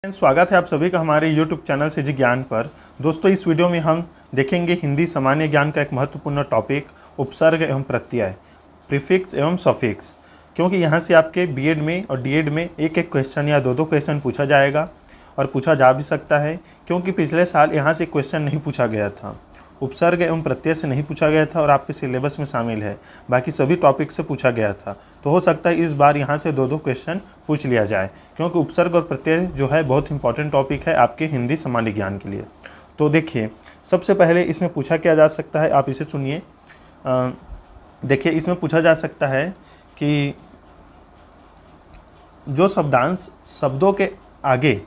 स्वागत है आप सभी का हमारे YouTube चैनल से जी ज्ञान पर। दोस्तों, इस वीडियो में हम देखेंगे हिंदी सामान्य ज्ञान का एक महत्वपूर्ण टॉपिक उपसर्ग एवं प्रत्यय, प्रीफिक्स एवं सफिक्स। क्योंकि यहाँ से आपके बीएड में और डीएड में एक एक क्वेश्चन या दो क्वेश्चन पूछा जाएगा और पूछा जा भी सकता है, क्योंकि पिछले साल यहाँ से क्वेश्चन नहीं पूछा गया था, उपसर्ग एवं प्रत्यय से नहीं पूछा गया था और आपके सिलेबस में शामिल है, बाकी सभी टॉपिक से पूछा गया था। तो हो सकता है इस बार यहाँ से दो क्वेश्चन पूछ लिया जाए, क्योंकि उपसर्ग और प्रत्यय जो है बहुत इंपॉर्टेंट टॉपिक है आपके हिंदी सामान्य ज्ञान के लिए। तो देखिए, सबसे पहले इसमें पूछा क्या जा सकता है, आप इसे सुनिए। देखिए, इसमें पूछा जा सकता है कि जो शब्दांश शब्दों के आगे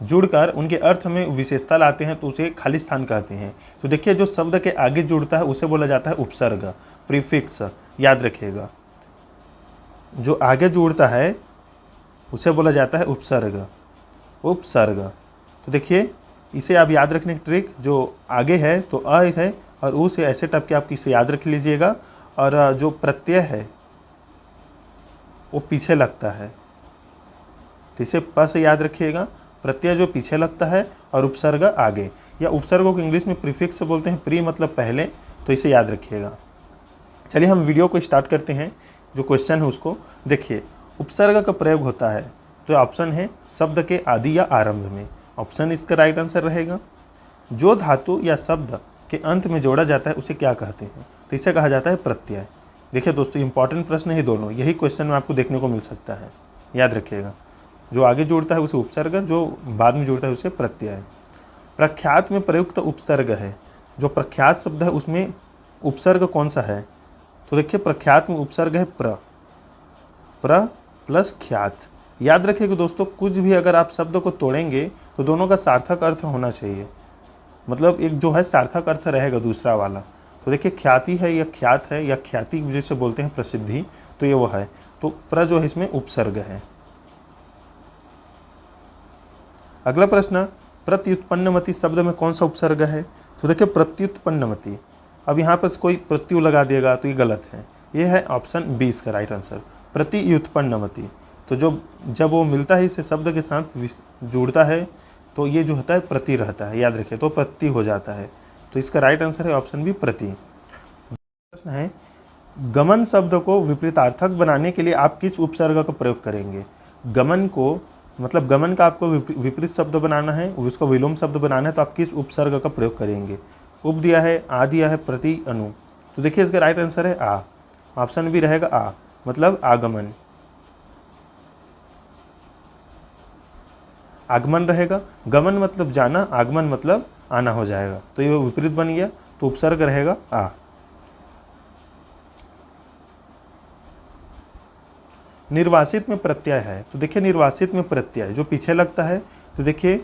जुड़कर उनके अर्थ में विशेषता लाते हैं तो उसे खाली स्थान कहते हैं। तो देखिए, जो शब्द के आगे जुड़ता है उसे बोला जाता है उपसर्ग, प्रीफिक्स, याद रखिएगा। जो आगे जुड़ता है उसे बोला जाता है उपसर्ग, उपसर्ग। तो देखिए, इसे आप याद रखने की ट्रिक, जो आगे है तो अ है और उ से ऐसे टप के आप इसे याद रख लीजिएगा, और जो प्रत्यय है वो पीछे लगता है, तो इसे प से याद रखिएगा। प्रत्यय जो पीछे लगता है और उपसर्ग आगे, या उपसर्गों को इंग्लिश में प्रीफिक्स बोलते हैं, प्री मतलब पहले, तो इसे याद रखिएगा। चलिए हम वीडियो को स्टार्ट करते हैं। जो क्वेश्चन है उसको देखिए। उपसर्ग का प्रयोग होता है, तो ऑप्शन है शब्द के आदि या आरंभ में। ऑप्शन इसका राइट आंसर रहेगा। जो धातु या शब्द के अंत में जोड़ा जाता है उसे क्या कहते हैं, तो इसे कहा जाता है प्रत्यय। देखिए दोस्तों, इंपॉर्टेंट प्रश्न है दोनों, यही क्वेश्चन में आपको देखने को मिल सकता है, याद रखिएगा। जो आगे जुड़ता है उसे उपसर्ग, जो बाद में जुड़ता है उसे प्रत्यय। प्रख्यात में प्रयुक्त उपसर्ग है, जो प्रख्यात शब्द है उसमें उपसर्ग कौन सा है, तो देखिए प्रख्यात में उपसर्ग है प्र, प्र प्लस ख्यात। याद रखिएगा दोस्तों, कुछ भी अगर आप शब्द को तोड़ेंगे तो दोनों का सार्थक अर्थ होना चाहिए, मतलब एक जो है सार्थक अर्थ रहेगा दूसरा वाला। तो देखिए, ख्याति है या ख्यात है या ख्याति जिसे बोलते हैं प्रसिद्धि, तो ये वो है। तो प्र जो है इसमें उपसर्ग है। अगला प्रश्न, प्रत्युत्पन्नमति शब्द में कौन सा उपसर्ग है, तो देखिए प्रत्युत्पन्नमति। अब यहाँ पर कोई प्रत्यु लगा देगा तो ये गलत है, ये है ऑप्शन बी इसका राइट आंसर, प्रतियुत्पन्नमति। तो जब वो मिलता है इसे शब्द के साथ जुड़ता है तो ये जो होता है प्रति रहता है, याद रखिए, तो प्रति हो जाता है। तो इसका राइट आंसर है ऑप्शन बी, प्रति। प्रश्न है, गमन शब्द को विपरीतार्थक बनाने के लिए आप किस उपसर्ग का प्रयोग करेंगे। गमन को मतलब गमन का आपको विपरीत शब्द बनाना है, उसको विलोम शब्द बनाना है, तो आप किस उपसर्ग का प्रयोग करेंगे। उप दिया है, आ दिया है, प्रति, अनु। तो देखिए इसका राइट आंसर है आ, ऑप्शन भी रहेगा आ, मतलब आगमन, आगमन रहेगा। गमन मतलब जाना, आगमन मतलब आना हो जाएगा, तो ये विपरीत बन गया, तो उपसर्ग रहेगा आ। निर्वासित में प्रत्यय है, तो देखिए निर्वासित में प्रत्यय जो पीछे लगता है, तो देखिए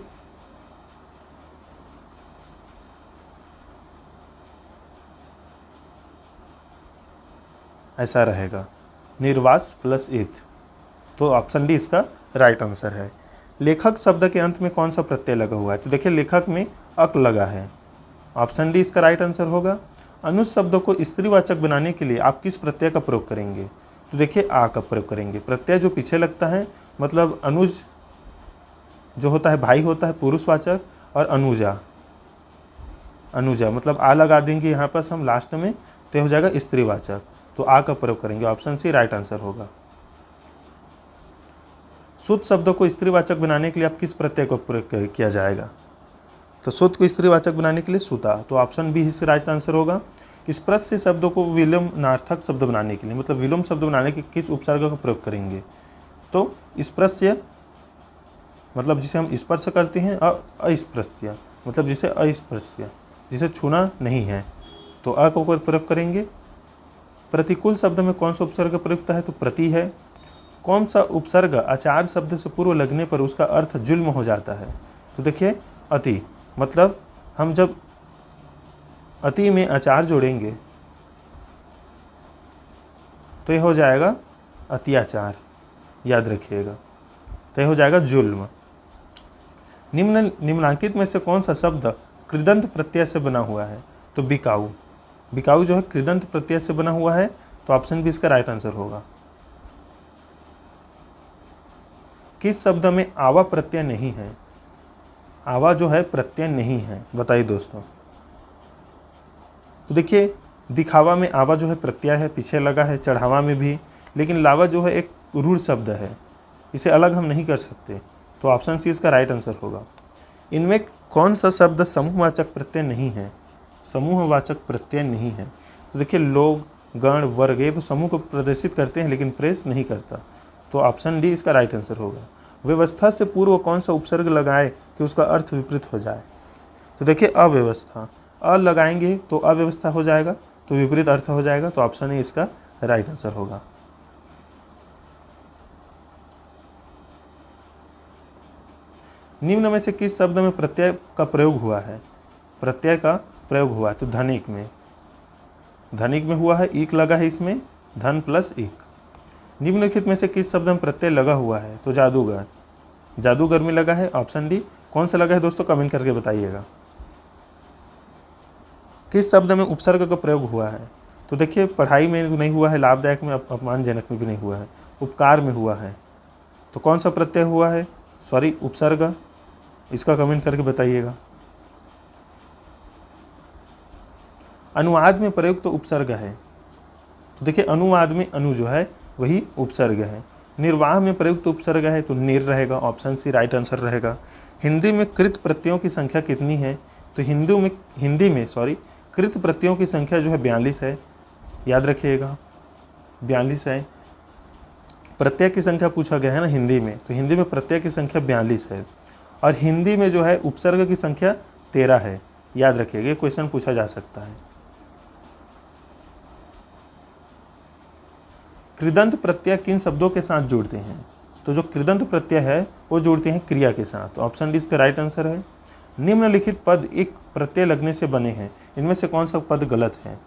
ऐसा रहेगा, निर्वास प्लस इत, तो ऑप्शन डी इसका राइट आंसर है। लेखक शब्द के अंत में कौन सा प्रत्यय लगा हुआ है, तो देखिए लेखक में अक लगा है, ऑप्शन डी इसका राइट आंसर होगा। अनुज शब्द को स्त्रीवाचक बनाने के लिए आप किस प्रत्यय का प्रयोग करेंगे, तो देखिए आ का प्रयोग करेंगे। प्रत्यय जो पीछे लगता है, मतलब अनुज जो होता है भाई होता है पुरुषवाचक, और अनुजा, अनुजा मतलब आ लगा देंगे यहाँ पर हम लास्ट में, तो हो जाएगा स्त्रीवाचक, तो आ का प्रयोग करेंगे, ऑप्शन सी राइट आंसर होगा। शुद्ध शब्द को स्त्रीवाचक बनाने के लिए आप किस प्रत्यय को प्रयोग किया जाएगा, तो शुद्ध को स्त्रीवाचक बनाने के लिए सुता, तो ऑप्शन बी इससे राइट आंसर होगा। स्पर्श शब्दों को विलोमनार्थक शब्द बनाने के लिए, मतलब विलोम शब्द बनाने के किस उपसर्ग का प्रयोग करेंगे, तो स्पर्श्य मतलब जिसे हम स्पर्श करते हैं, अस्पृश्य मतलब जिसे अस्पृश्य, जिसे छूना नहीं है, तो अ को प्रयोग करेंगे। प्रतिकूल शब्द में कौन सा उपसर्ग प्रयुक्त है, तो प्रति है। कौन सा उपसर्ग आचार शब्द से पूर्व लगने पर उसका अर्थ जुल्म हो जाता है, तो देखिए अति, मतलब हम जब अति में आचार जोड़ेंगे तो यह हो जाएगा अत्याचार, याद रखिएगा, तो यह हो जाएगा जुल्म। निम्नांकित में से कौन सा शब्द कृदंत प्रत्यय से बना हुआ है, तो बिकाऊ, बिकाऊ जो है कृदंत प्रत्यय से बना हुआ है, तो ऑप्शन बी इसका राइट आंसर होगा। किस शब्द में आवा प्रत्यय नहीं है? आवा जो है प्रत्यय नहीं है, बताइए दोस्तों। तो देखिए दिखावा में आवा जो है प्रत्यय है, पीछे लगा है, चढ़ावा में भी, लेकिन लावा जो है एक रूढ़ शब्द है, इसे अलग हम नहीं कर सकते। तो ऑप्शन सी इसका राइट आंसर होगा। इनमें कौन सा शब्द समूहवाचक प्रत्यय नहीं है? समूहवाचक प्रत्यय नहीं है। तो देखिए लोग, गण, वर्ग ये तो समूह को प्रदर्शित करते हैं लेकिन प्रेस नहीं करता। तो ऑप्शन डी इसका राइट आंसर होगा। व्यवस्था से पूर्व कौन सा उपसर्ग लगाए कि उसका अर्थ विपरीत हो जाए? तो देखिए अव्यवस्था, अ लगाएंगे तो अव्यवस्था हो जाएगा, तो विपरीत अर्थ हो जाएगा। तो ऑप्शन ए इसका राइट आंसर होगा। निम्न में से किस शब्द में प्रत्यय का प्रयोग हुआ है? प्रत्यय का प्रयोग हुआ है तो धनिक में, धनिक में हुआ है, ईक लगा है इसमें, धन प्लस ईक। निम्नलिखित में से किस शब्द में प्रत्यय लगा हुआ है? तो जादूगर, जादूगर में लगा है। ऑप्शन डी कौन सा लगा है दोस्तों, कमेंट करके बताइएगा। किस शब्द में उपसर्ग का प्रयोग हुआ है? तो देखिए पढ़ाई में तो नहीं हुआ है, लाभदायक में, अपमानजनक में भी नहीं हुआ है, उपकार में हुआ है। तो कौन सा प्रत्यय हुआ है, सॉरी उपसर्ग, इसका कमेंट करके बताइएगा। अनुवाद में प्रयुक्त तो उपसर्ग है, तो देखिए अनुवाद में अनु जो है वही उपसर्ग है। निर्वाह में प्रयुक्त उपसर्ग है तो निर रहेगा, ऑप्शन सी राइट आंसर रहेगा। हिंदी में कृत प्रत्ययों की संख्या कितनी है? तो हिंदी में कृत प्रत्ययों की संख्या जो है 42 है, याद रखिएगा 42 है। प्रत्यय की संख्या पूछा गया है ना हिंदी में, तो हिंदी में प्रत्यय की संख्या 42 है। और हिंदी में जो है उपसर्ग की संख्या 13 है, याद रखिएगा, ये क्वेश्चन पूछा जा सकता है। कृदंत प्रत्यय किन शब्दों के साथ जुड़ते हैं? तो जो कृदंत प्रत्यय है वो जुड़ते हैं क्रिया के साथ। तो ऑप्शन डी इसका राइट आंसर है। निम्नलिखित पद एक प्रत्यय लगने से बने हैं, इनमें से कौन सा पद गलत है?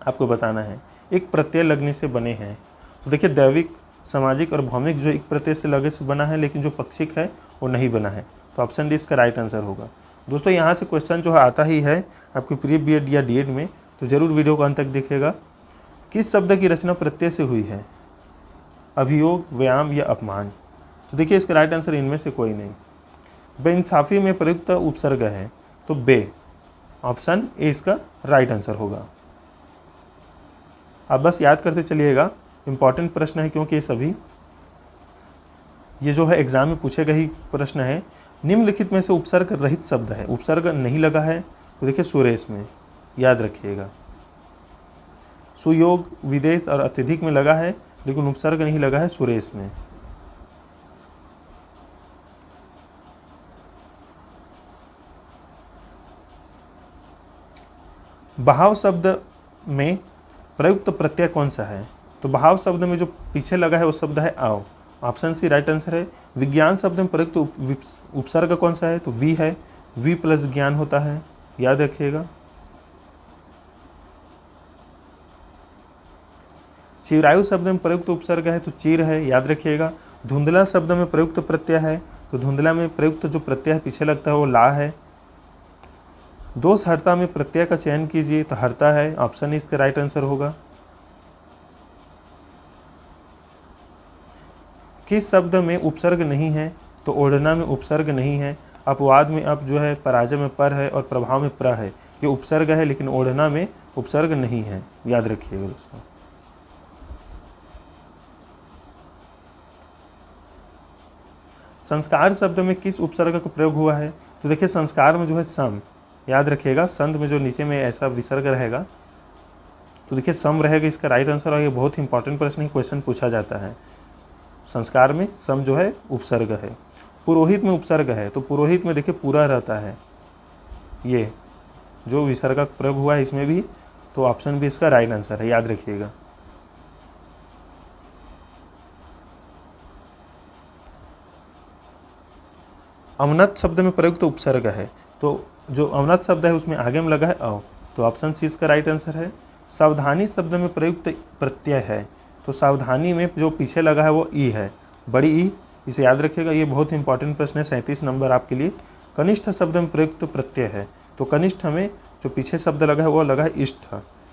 आपको बताना है। एक प्रत्यय लगने से बने हैं, तो देखिए दैविक, सामाजिक और भौमिक जो एक प्रत्यय से लगे से बना है, लेकिन जो पक्षिक है वो नहीं बना है। तो ऑप्शन डी इसका राइट आंसर होगा। दोस्तों यहाँ से क्वेश्चन जो है आता ही है आपके प्री बीएड या डीएड में, तो जरूर वीडियो को अंत तक देखिएगा। किस शब्द की रचना प्रत्यय से हुई है? अभियोग, व्यायाम या अपमान? तो देखिए इसका राइट आंसर इनमें से कोई नहीं। बेइंसाफी में प्रयुक्त उपसर्ग है तो बे, ऑप्शन ए इसका राइट आंसर होगा। आप बस याद करते चलिएगा, इंपॉर्टेंट प्रश्न है क्योंकि ये जो है एग्जाम में पूछे गए ही प्रश्न है। निम्नलिखित में से उपसर्ग रहित शब्द है, उपसर्ग नहीं लगा है तो देखिए सुरेश में, याद रखिएगा। सुयोग, विदेश और अत्यधिक में लगा है, लेकिन उपसर्ग नहीं लगा है सुरेश में। बहाव शब्द में प्रयुक्त प्रत्यय कौन सा है? तो बहाव शब्द में जो पीछे लगा है वो शब्द है आओ, ऑप्शन सी राइट आंसर है। विज्ञान शब्द में प्रयुक्त उपसर्ग कौन सा है? तो वी है, वी प्लस ज्ञान होता है, याद रखिएगा। चिरायु शब्द में प्रयुक्त उपसर्ग है तो चीर है, याद रखिएगा। धुंधला शब्द में प्रयुक्त प्रत्यय है तो धुंधला में प्रयुक्त जो प्रत्यय पीछे लगता है वो ला है। दोष हर्ता में प्रत्यय का चयन कीजिए तो हर्ता है, ऑप्शन इसका राइट आंसर होगा। किस शब्द में उपसर्ग नहीं है? तो ओढ़ना में उपसर्ग नहीं है। अपवाद में अप जो है, पराजय में पर है और प्रभाव में प्र है, ये उपसर्ग है, लेकिन ओढ़ना में उपसर्ग नहीं है, याद रखिएगा दोस्तों। संस्कार शब्द में किस उपसर्ग का प्रयोग हुआ है? तो देखिए संस्कार में जो है सम, याद रखिएगा, संत में जो नीचे में ऐसा विसर्ग रहेगा तो देखिए सम रहेगा इसका राइट आंसर। और ये बहुत ही इंपॉर्टेंट प्रश्न है, क्वेश्चन पूछा जाता है। संस्कार में सम जो है उपसर्ग है। पुरोहित में उपसर्ग है तो पुरोहित में देखिए पूरा रहता है, ये जो विसर्ग का प्रयोग हुआ है इसमें भी, तो ऑप्शन भी इसका राइट आंसर है, याद रखिएगा। अवनत शब्द में प्रयुक्त उपसर्ग है, तो जो अवनत शब्द है उसमें आगे में लगा है अव, तो ऑप्शन सी इसका राइट आंसर है। सावधानी शब्द में प्रयुक्त प्रत्यय है, तो सावधानी में जो पीछे लगा है वो ई है, बड़ी ई, इसे याद रखिएगा। ये बहुत इंपॉर्टेंट प्रश्न है, 37 नंबर आपके लिए। कनिष्ठ शब्द में प्रयुक्त प्रत्यय है, तो कनिष्ठ में जो पीछे शब्द लगा है वो लगा है इष्ट,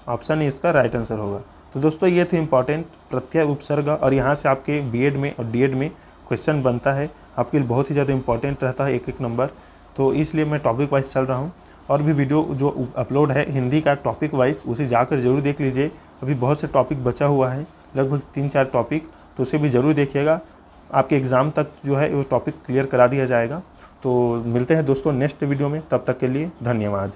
ऑप्शन ए इसका राइट आंसर होगा। तो दोस्तों ये थे इंपॉर्टेंट प्रत्यय उपसर्ग, और यहाँ से आपके बीएड में और डीएड में क्वेश्चन बनता है आपके लिए बहुत ही ज़्यादा इंपॉर्टेंट रहता है एक एक नंबर। तो इसलिए मैं टॉपिक वाइज चल रहा हूँ। और भी वीडियो जो अपलोड है हिंदी का टॉपिक वाइज, उसे जाकर ज़रूर देख लीजिए। अभी बहुत से टॉपिक बचा हुआ है, लगभग 3-4 टॉपिक, तो उसे भी ज़रूर देखिएगा। आपके एग्ज़ाम तक जो है वो टॉपिक क्लियर करा दिया जाएगा। तो मिलते हैं दोस्तों नेक्स्ट वीडियो में, तब तक के लिए धन्यवाद।